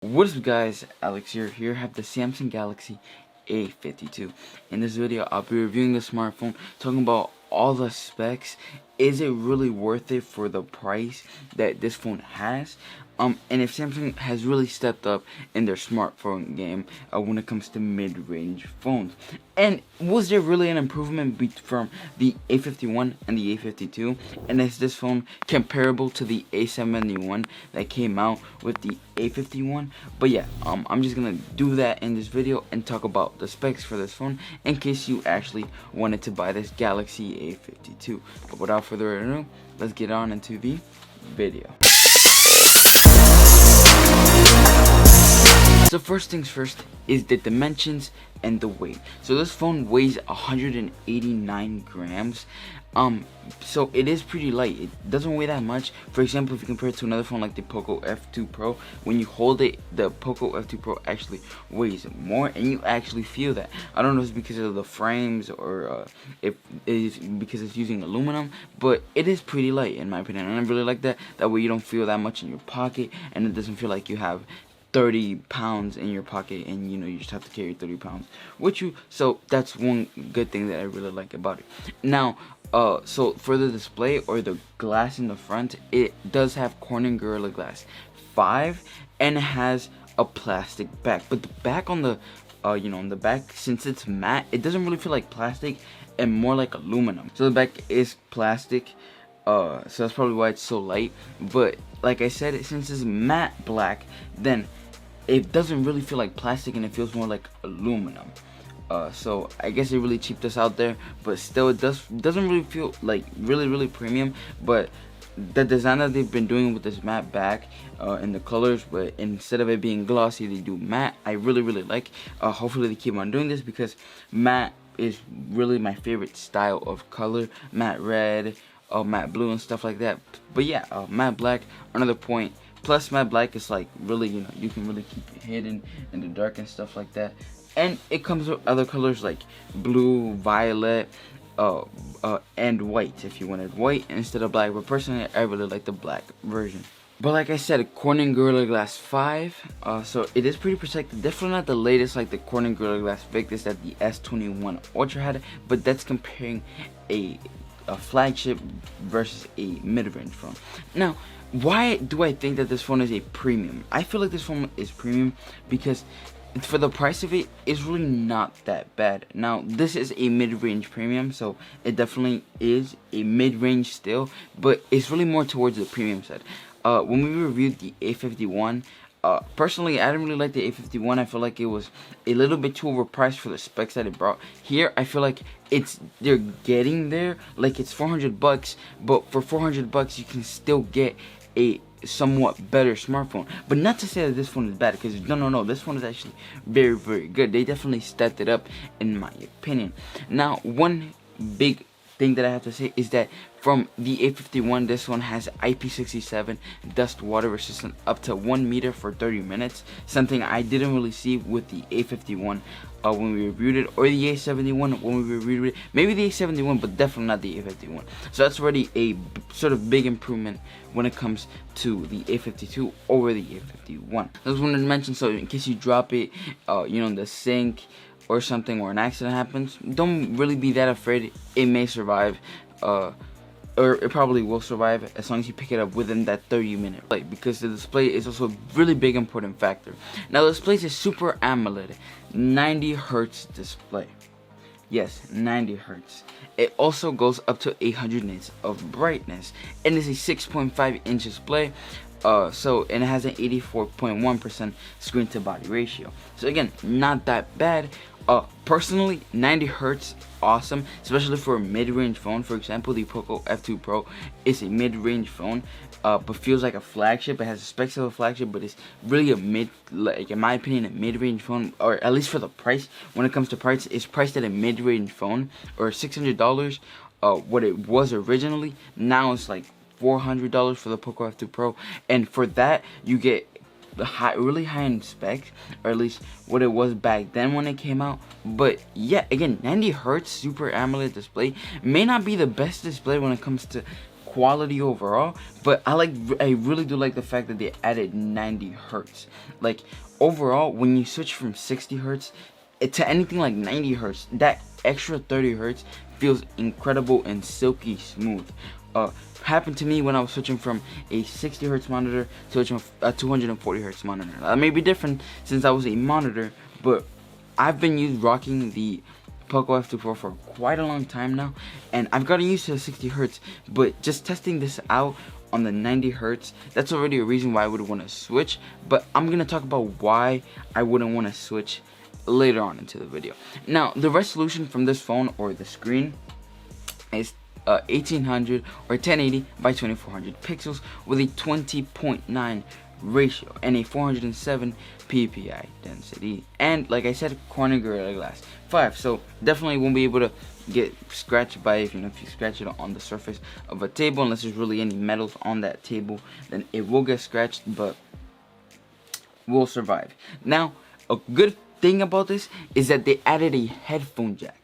What is up guys, Alex here. I have the Samsung Galaxy A52. In this video I'll be reviewing the smartphone, talking about all the specs. Is it really worth it for the price that this phone has? And if Samsung has really stepped up in their smartphone game when it comes to mid-range phones. And was there really an improvement from the A51 and the A52? And is this phone comparable to the A71 that came out with the A51? But yeah, I'm just gonna do that in this video and talk about the specs for this phone in case you actually wanted to buy this Galaxy A52. But without further ado, let's get on into the video. So first things first is the dimensions and the weight. So this phone weighs 189 grams. So it is pretty light. It doesn't weigh that much. For example, if you compare it to another phone like the Poco F2 Pro, when you hold it, the Poco F2 Pro actually weighs more, and you actually feel that. I don't know if it's because of the frames or if it is because it's using aluminum, but it is pretty light in my opinion, and I really like that. That way you don't feel that much in your pocket, and it doesn't feel like you have 30 pounds in your pocket and you just have to carry 30 pounds with you. So that's one good thing that I really like about it. Now so for the display or the glass in the front, it does have Corning Gorilla Glass 5, and it has a plastic back, but the back on the on the back, since it's matte, it doesn't really feel like plastic and more like aluminum. So the back is plastic, so that's probably why it's so light. But like I said, since it's matte black, then it doesn't really feel like plastic and it feels more like aluminum. So I guess it really cheaped us out there, but still it doesn't really feel like really premium. But the design that they've been doing with this matte back and the colors, but instead of it being glossy, they do matte. I really like. Hopefully they keep on doing this, because matte is really my favorite style of color. Matte red, matte blue and stuff like that. But yeah, matte black, another point. Plus matte black is like really, you can really keep it hidden in the dark and stuff like that. And it comes with other colors like blue, violet, and white if you wanted white instead of black. But personally, I really like the black version. But like I said, Corning Gorilla Glass 5, so it is pretty protected. Definitely not the latest like the Corning Gorilla Glass Victus that the S21 Ultra had, but that's comparing a flagship versus a mid-range phone. Now, why do I think that this phone is a premium? I feel like this phone is premium because for the price of it, it's really not that bad. Now, this is a mid-range premium, so it definitely is a mid-range still, but it's really more towards the premium side. When we reviewed the A51, personally, I didn't really like the A51. I feel like it was a little bit too overpriced for the specs that it brought. Here, I feel like they're getting there. Like, it's 400 bucks, but for 400 bucks, you can still get a somewhat better smartphone. But not to say that this phone is bad, because no, this phone is actually very good. They definitely stepped it up in my opinion. Now, one big thing that I have to say is that from the A51, this one has IP67 dust water resistant up to 1 meter for 30 minutes, something I didn't really see with the A51 when we reviewed it, or the A71 when we reviewed it. Maybe the A71, but definitely not the A51. So that's already a sort of big improvement when it comes to the A52 over the A51. I just wanted to mention, so in case you drop it in the sink or something, or an accident happens, don't really be that afraid. It may survive, or it probably will survive as long as you pick it up within that 30-minute play, because the display is also a really big important factor. Now, the display is a Super AMOLED 90 Hz display. Yes, 90 Hz. It also goes up to 800 nits of brightness, and is a 6.5-inch display. And it has an 84.1% screen to body ratio. So again, not that bad. Personally, 90 Hz, awesome, especially for a mid-range phone. For example, the Poco F2 Pro is a mid-range phone, but feels like a flagship. It has the specs of a flagship, but it's really in my opinion, a mid-range phone, or at least for the price. When it comes to price, it's priced at a mid-range phone, or $600. What it was originally. Now it's like $400 for the Poco F2 Pro, and for that you get the really high-end specs, or at least what it was back then when it came out. But yeah, again, 90 Hz Super AMOLED display may not be the best display when it comes to quality overall, but I really do like the fact that they added 90 hertz. Like overall, when you switch from 60 hertz to anything like 90 hertz, that extra 30 hertz feels incredible and silky smooth. Happened to me when I was switching from a 60 hertz monitor to switching a 240 hertz monitor. That may be different since I was a monitor, but I've been rocking the Poco F24 for quite a long time now, and I've gotten used to the 60 hertz, but just testing this out on the 90 hertz, that's already a reason why I would want to switch. But I'm going to talk about why I wouldn't want to switch later on into the video. Now, the resolution from this phone, or the screen, is 1800 or 1080 by 2400 pixels with a 20.9 ratio and a 407 ppi density, and like I said, Corning Gorilla Glass 5, so definitely won't be able to get scratched by if you scratch it on the surface of a table, unless there's really any metals on that table, then it will get scratched, but will survive. Now, a good thing about this is that they added a headphone jack.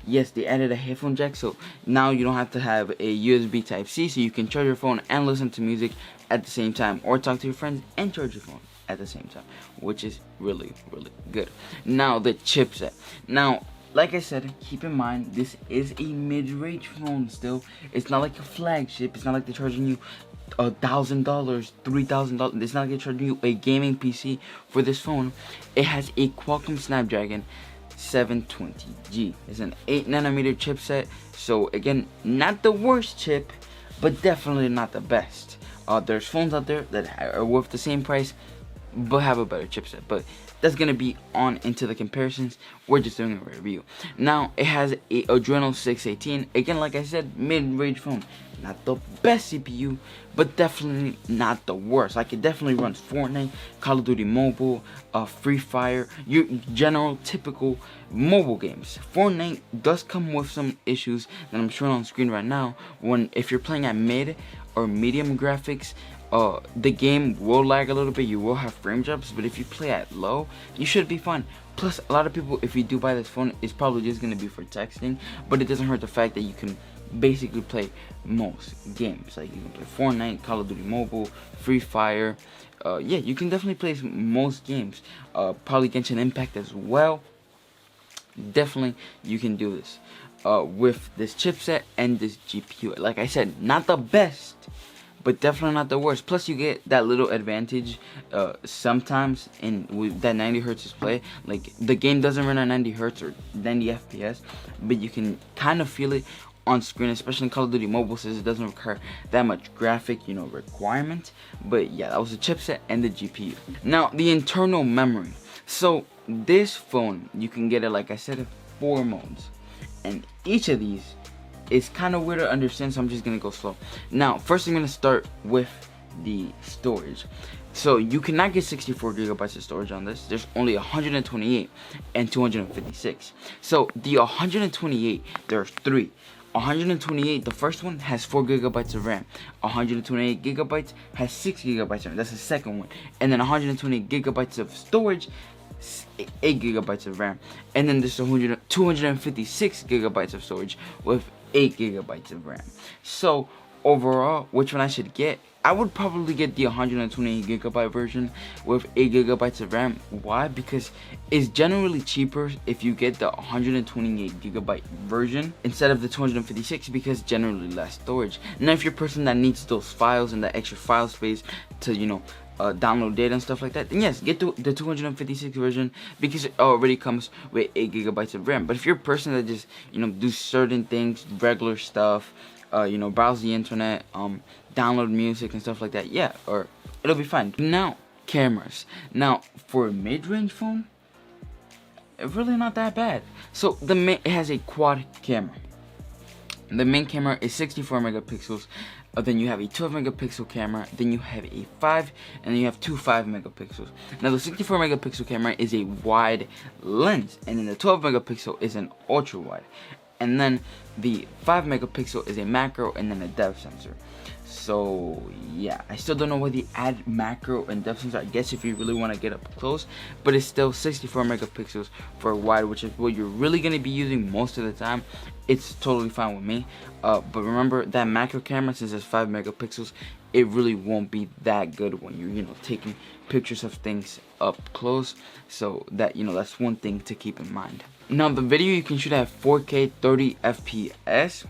Yes, they added a headphone jack, so now you don't have to have a USB Type-C, so you can charge your phone and listen to music at the same time, or talk to your friends and charge your phone at the same time, which is really, really good. Now, the chipset. Now, like I said, keep in mind, this is a mid-range phone still. It's not like a flagship. It's not like they're charging you $1,000, $3,000. It's not like they're charging you a gaming PC for this phone. It has a Qualcomm Snapdragon 720G. It's an 8nm chipset, so again, not the worst chip, but definitely not the best. There's phones out there that are worth the same price but have a better chipset, but that's gonna be on into the comparisons. We're just doing a review. Now, it has a Adreno 618. Again, like I said, mid-range phone. Not the best CPU, but definitely not the worst. Like, it definitely runs Fortnite, Call of Duty Mobile, Free Fire, your general typical mobile games. Fortnite does come with some issues that I'm showing on screen right now. If you're playing at mid or medium graphics, the game will lag a little bit. You will have frame drops, but if you play at low, you should be fine. Plus, a lot of people, if you do buy this phone, it's probably just going to be for texting, but it doesn't hurt the fact that you can basically play most games. Like, you can play Fortnite, Call of Duty Mobile, Free Fire. Yeah, you can definitely play most games. Probably Genshin Impact as well. Definitely, you can do this with this chipset and this GPU. Like I said, not the best, but definitely not the worst. Plus, you get that little advantage sometimes with that 90 hertz display. Like, the game doesn't run at 90 hertz or 90 FPS, but you can kind of feel it on screen, especially in Call of Duty Mobile, since it doesn't require that much graphic, requirement. But yeah, that was the chipset and the GPU. Now, the internal memory. So this phone, you can get it, like I said, in 4 modes, and each of these is kind of weird to understand, so I'm just gonna go slow. Now, first I'm gonna start with the storage. So you cannot get 64 gigabytes of storage on this. There's only 128 and 256. So the 128, there's 3. 128, the first one has 4 gigabytes of RAM. 128 gigabytes has 6 gigabytes of RAM. That's the second one. And then 128 gigabytes of storage, 8 gigabytes of RAM. And then there's 256 gigabytes of storage with 8 gigabytes of RAM. So overall, which one I should get? I would probably get the 128 gigabyte version with 8 gigabytes of RAM. Why? Because it's generally cheaper if you get the 128 gigabyte version instead of the 256, because generally less storage. Now, if you're a person that needs those files and that extra file space to, download data and stuff like that, then yes, get the 256 version, because it already comes with 8 gigabytes of RAM. But if you're a person that just, do certain things, regular stuff, browse the internet, download music and stuff like that, yeah, or it'll be fine. Now, cameras. Now, for a mid-range phone, it's really not that bad. So it has a quad camera. The main camera is 64 megapixels. Then you have a 12 megapixel camera. Then you have a 5, and then you have 2 5 megapixels. Now, the 64 megapixel camera is a wide lens, and then the 12 megapixel is an ultra wide. and then the 5 megapixel is a macro and then a depth sensor. So yeah, I still don't know why they add macro and depth sensor. I guess if you really want to get up close, but it's still 64 megapixels for wide, which is what you're really going to be using most of the time. It's totally fine with me. But remember that macro camera, since it's 5 megapixels, it really won't be that good when you're taking pictures of things up close. So that that's one thing to keep in mind. Now the video you can shoot at 4K 30 FPS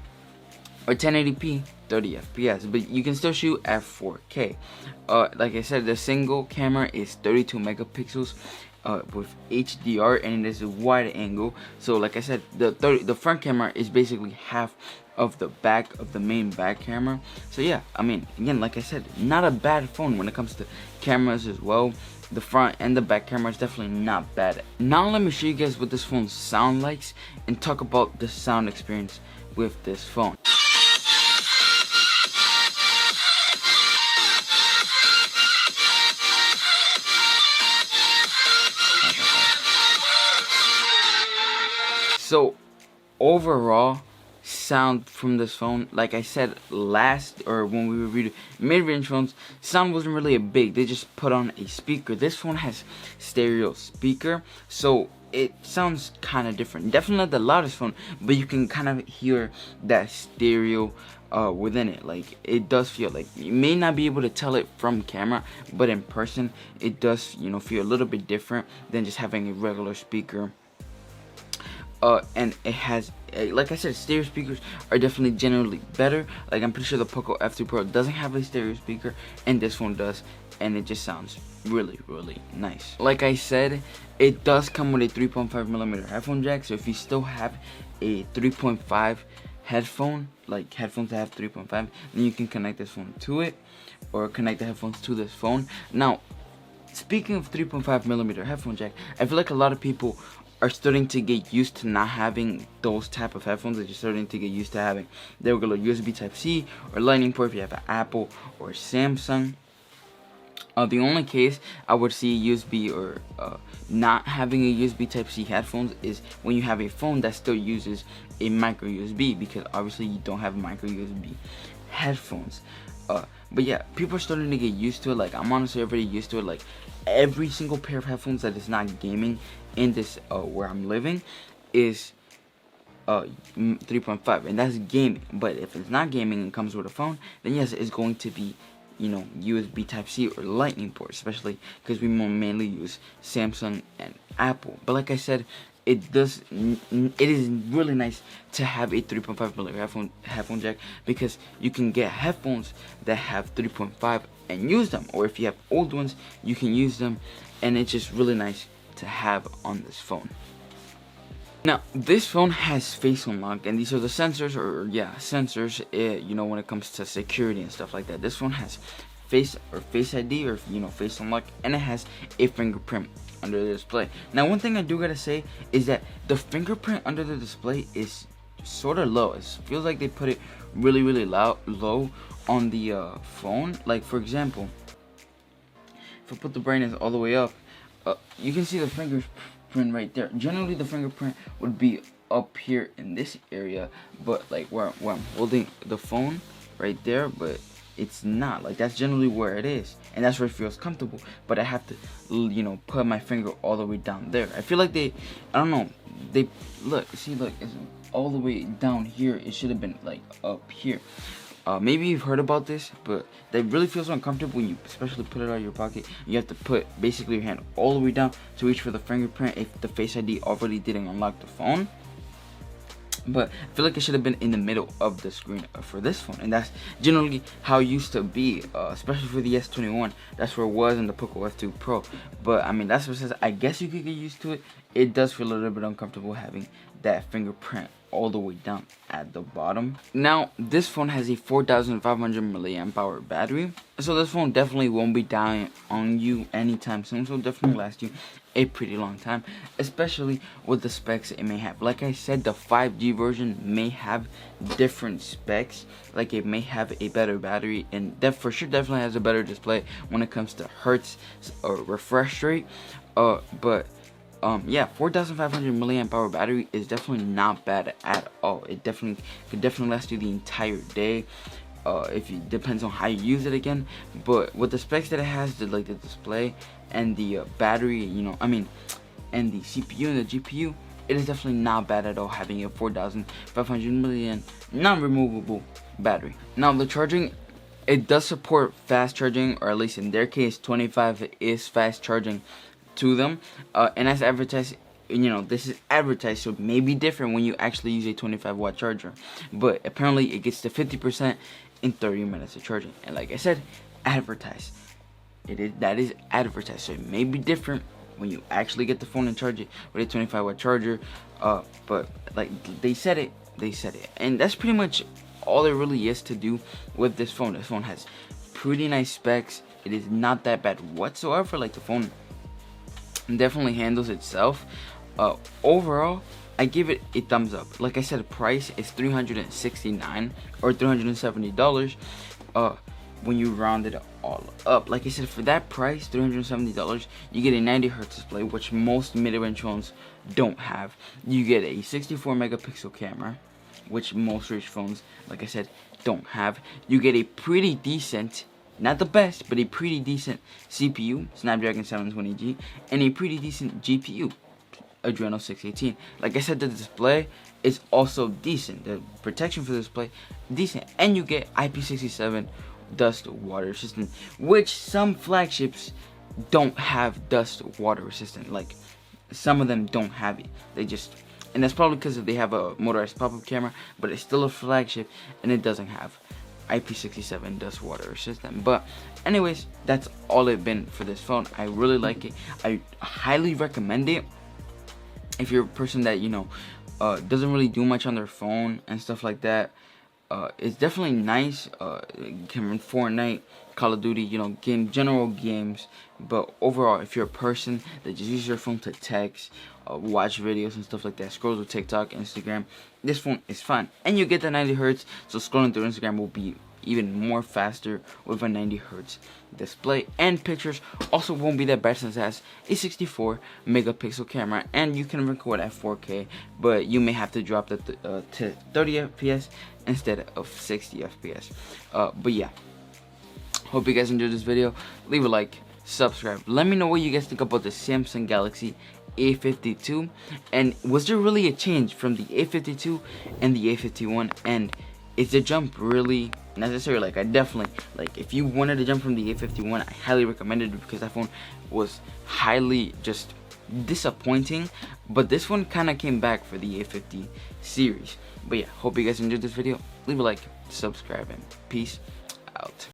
or 1080p 30 FPS, but you can still shoot at 4K. Like I said, the single camera is 32 megapixels with HDR, and it is a wide angle. So like I said, the front camera is basically half of the back of the main back camera. So yeah, I mean, again, like I said, not a bad phone when it comes to cameras as well. The front and the back camera is definitely not bad. Now let me show you guys what this phone sounds like and talk about the sound experience with this phone. So overall sound from this phone, like I said when we reviewed mid-range phones, sound wasn't really a big. They just put on a speaker. This phone has stereo speaker, so it sounds kind of different. Definitely not the loudest phone, but you can kind of hear that stereo within it. Like, it does feel like, you may not be able to tell it from camera, but in person it does feel a little bit different than just having a regular speaker. And it has, like I said, stereo speakers are definitely generally better. Like, I'm pretty sure the Poco F2 Pro doesn't have a stereo speaker, and this one does, and it just sounds really, really nice. Like I said, it does come with a 3.5mm headphone jack, so if you still have a 3.5 headphone, like headphones that have 3.5, then you can connect this phone to it, or connect the headphones to this phone. Now, speaking of 3.5mm headphone jack, I feel like a lot of people are starting to get used to not having those type of headphones. They're just starting to get used to having the regular USB Type-C or Lightning port if you have an Apple or Samsung. The only case I would see USB or not having a USB Type-C headphones is when you have a phone that still uses a micro USB, because obviously you don't have micro USB headphones. But yeah, people are starting to get used to it. Like, I'm honestly already used to it. Like, every single pair of headphones that is not gaming in this where I'm living is 3.5, and that's gaming. But if it's not gaming and comes with a phone, then yes, it's going to be USB Type-C or Lightning port, especially because we mainly use Samsung and Apple. But like I said, it is really nice to have a 3.5mm headphone jack, because you can get headphones that have 3.5 and use them, or if you have old ones, you can use them, and it's just really nice to have on this phone. Now, this phone has face unlock, and these are the sensors, sensors, when it comes to security and stuff like that. This one has face ID or face unlock, and it has a fingerprint under the display. Now, one thing I do gotta say is that the fingerprint under the display is sort of low. It feels like they put it really, really low on the phone. Like, for example, if I put the brightness all the way up, you can see the fingerprint right there. Generally, the fingerprint would be up here in this area, but like where I'm holding the phone right there, but it's not. Like, that's generally where it is, and that's where it feels comfortable. But I have to put my finger all the way down there. I feel like I don't know, look, it's all the way down here. It should have been like up here. Maybe you've heard about this, but that really feels uncomfortable when you especially put it out of your pocket. You have to put basically your hand all the way down to reach for the fingerprint if the Face ID already didn't unlock the phone. But I feel like it should have been in the middle of the screen for this phone, and that's generally how it used to be, especially for the S21. That's where it was in the Poco F2 Pro. But I mean, that's what it says. I guess you could get used to it. It does feel a little bit uncomfortable having that fingerprint all the way down at the bottom. Now, this phone has a 4,500 milliamp hour battery, so this phone definitely won't be dying on you anytime soon. So it'll definitely last you a pretty long time, especially with the specs it may have. Like I said, the 5G version may have different specs. Like, it may have a better battery, and that for sure definitely has a better display when it comes to hertz or refresh rate. But yeah, 4,500 milliamp hour battery is definitely not bad at all. It could definitely last you the entire day. If it depends on how you use it again. But with the specs that it has, like the display and the battery, and the CPU and the GPU, it is definitely not bad at all, having a 4,500 milliamp non-removable battery. Now the charging, it does support fast charging, or at least in their case 25 is fast charging to them, and as advertised, this is advertised, so it may be different when you actually use a 25-watt charger, but apparently it gets to 50% in 30 minutes of charging. And like I said, advertised, that is advertised, so it may be different when you actually get the phone and charge it with a 25-watt charger, but like they said it, and that's pretty much all there really is to do with this phone. This phone has pretty nice specs. It is not that bad whatsoever. Like, the phone definitely handles itself. Overall, I give it a thumbs up. Like I said, the price is $369 or $370 when you round it all up. Like I said, for that price, $370, you get a 90Hz display, which most mid-range phones don't have. You get a 64 megapixel camera, which most rich phones, like I said, don't have. You get a pretty decent, not the best, but a pretty decent CPU, Snapdragon 720G, and a pretty decent GPU, Adreno 618. Like I said, the display is also decent. The protection for the display, decent. And you get IP67 dust water resistant, which some flagships don't have dust water resistant. Like, some of them don't have it. And that's probably because they have a motorized pop-up camera, but it's still a flagship and it doesn't have IP67 dust water resistant. But anyways, that's all it's been for this phone. I really like it. I highly recommend it if you're a person that doesn't really do much on their phone and stuff like that. It's definitely nice. Can run Fortnite, Call of Duty, general games. But overall, if you're a person that just uses your phone to text, watch videos and stuff like that, scroll through TikTok, Instagram, this phone is fine. And you get the 90Hz, so scrolling through Instagram will be even more faster with a 90Hz display, and pictures also won't be that bad since it has a 64 megapixel camera, and you can record at 4K, but you may have to drop that to 30 FPS instead of 60 FPS. But yeah, hope you guys enjoyed this video. Leave a like, subscribe, let me know what you guys think about the Samsung Galaxy A52, and was there really a change from the A52 and the A51, and is the jump really necessary? Like, I definitely, if you wanted to jump from the A51, I highly recommend it, because that phone was highly just disappointing, but this one kind of came back for the A50 series. But yeah, hope you guys enjoyed this video. Leave a like, subscribe, and peace out.